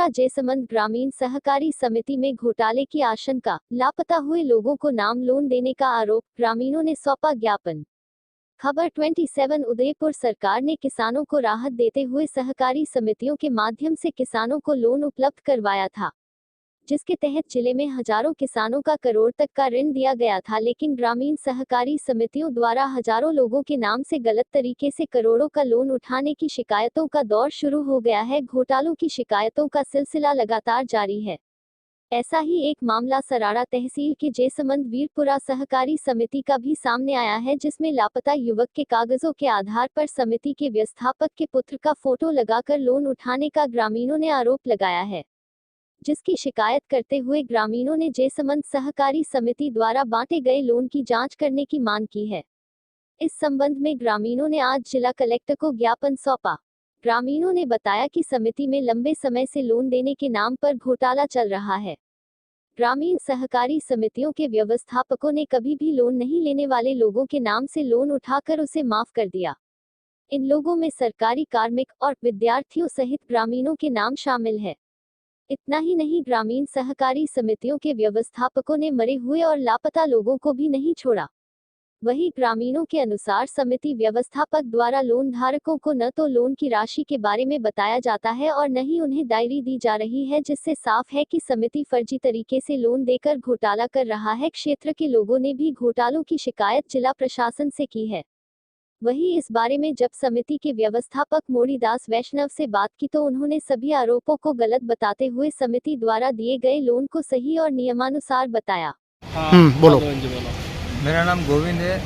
वीरपुरा जयसमंद ग्रामीण सहकारी समिति में घोटाले की आशंका, लापता हुए लोगों को नाम लोन देने का आरोप, ग्रामीणों ने सौंपा ज्ञापन। खबर 27 उदयपुर सरकार ने किसानों को राहत देते हुए सहकारी समितियों के माध्यम से किसानों को लोन उपलब्ध करवाया था, जिसके तहत जिले में हजारों किसानों का करोड़ तक का ऋण दिया गया था। लेकिन ग्रामीण सहकारी समितियों द्वारा हजारों लोगों के नाम से गलत तरीके से करोड़ों का लोन उठाने की शिकायतों का दौर शुरू हो गया है। घोटालों की शिकायतों का सिलसिला लगातार जारी है। ऐसा ही एक मामला सराड़ा तहसील के जयसमंद वीरपुरा सहकारी समिति का भी सामने आया है, जिसमें लापता युवक के कागजों के आधार पर समिति के व्यवस्थापक के पुत्र का फोटो लगाकर लोन उठाने का ग्रामीणों ने आरोप लगाया है, जिसकी शिकायत करते हुए ग्रामीणों ने जयसमंद सहकारी समिति द्वारा बांटे गए लोन की जांच करने की मांग की है। इस संबंध में ग्रामीणों ने आज जिला कलेक्टर को ज्ञापन सौंपा। ग्रामीणों ने बताया कि समिति में लंबे समय से लोन देने के नाम पर घोटाला चल रहा है। ग्रामीण सहकारी समितियों के व्यवस्थापकों ने कभी भी लोन नहीं लेने वाले लोगों के नाम से लोन उठाकर उसे माफ कर दिया। इन लोगों में सरकारी कार्मिक और विद्यार्थियों सहित ग्रामीणों के नाम शामिल है। इतना ही नहीं, ग्रामीण सहकारी समितियों के व्यवस्थापकों ने मरे हुए और लापता लोगों को भी नहीं छोड़ा। वहीं ग्रामीणों के अनुसार समिति व्यवस्थापक द्वारा लोन धारकों को न तो लोन की राशि के बारे में बताया जाता है और न ही उन्हें डायरी दी जा रही है, जिससे साफ है कि समिति फर्जी तरीके से लोन देकर घोटाला कर रहा है। क्षेत्र के लोगों ने भी घोटालों की शिकायत जिला प्रशासन से की है। वहीं इस बारे में जब समिति के व्यवस्थापक मोरीदास वैष्णव से बात की तो उन्होंने सभी आरोपों को गलत बताते हुए समिति द्वारा दिए गए लोन को सही और नियमानुसार बताया। बोलो। मेरा नाम गोविंद है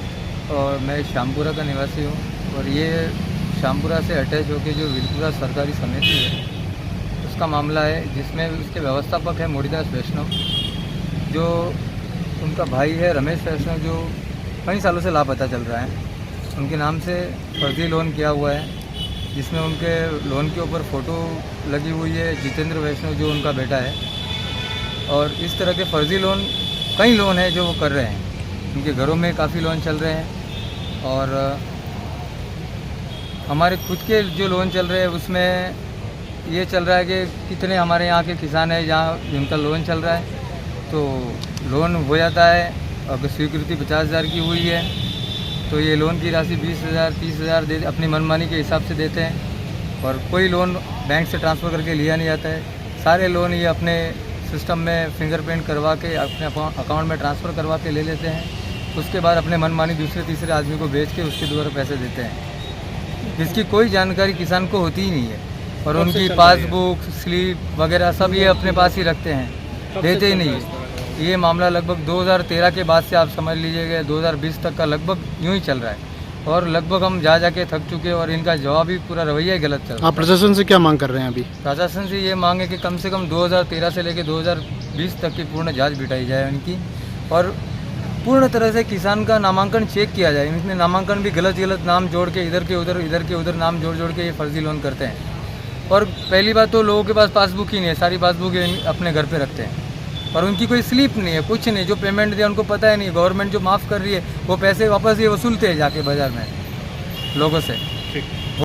और मैं श्यामपुरा का निवासी हूँ और ये श्यामपुरा से अटैच होकर जो वीरपुरा सरकारी समिति है उसका मामला है, जिसमें उसके व्यवस्थापक है मोरीदास वैष्णव, जो उनका भाई है रमेश वैष्णव, जो कई सालों से लापता चल रहा है। उनके नाम से फर्जी लोन किया हुआ है, जिसमें उनके लोन के ऊपर फ़ोटो लगी हुई है जितेंद्र वैष्णव, जो उनका बेटा है। और इस तरह के फर्जी लोन, कई लोन है जो वो कर रहे हैं। उनके घरों में काफ़ी लोन चल रहे हैं और हमारे खुद के जो लोन चल रहे हैं उसमें ये चल रहा है कि कितने हमारे यहाँ के किसान हैं जहाँ जिनका लोन चल रहा है तो लोन हो जाता है। अगर स्वीकृति 50,000 की हुई है तो ये लोन की राशि 20,000 30,000 दे अपनी मनमानी के हिसाब से देते हैं और कोई लोन बैंक से ट्रांसफ़र करके लिया नहीं जाता है। सारे लोन ये अपने सिस्टम में फिंगरप्रिंट करवा के अपने अकाउंट में ट्रांसफ़र करवा के ले लेते हैं। उसके बाद अपने मनमानी दूसरे तीसरे आदमी को बेच के उसके द्वारा पैसे देते हैं, जिसकी कोई जानकारी किसान को होती ही नहीं है। और उनकी पासबुक स्लिप वगैरह सब ये अपने पास ही रखते हैं, देते ही नहीं है। ये मामला लगभग 2013 के बाद से आप समझ लीजिएगा 2020 तक का लगभग यूँ ही चल रहा है और लगभग हम जा के थक चुके हैं और इनका जवाब भी पूरा रवैया ही गलत चल रहा है। आप प्रशासन से क्या मांग कर रहे हैं अभी? प्रशासन से ये मांग है कि कम से कम 2013 से लेकर 2020 तक की पूर्ण जांच बिठाई जाए उनकी और पूर्ण तरह से किसान का नामांकन चेक किया जाए। इनमें नामांकन भी गलत नाम जोड़ के इधर के उधर नाम जोड़ के ये फर्जी लोन करते हैं। और पहली बात तो लोगों के पास पासबुक ही नहीं है, सारी पासबुक अपने घर पे रखते हैं और उनकी कोई स्लिप नहीं है, कुछ नहीं। जो पेमेंट दिया उनको पता है नहीं, गवर्नमेंट जो माफ़ कर रही है वो पैसे वापस ये वसूलते हैं जाके बाज़ार में लोगों से।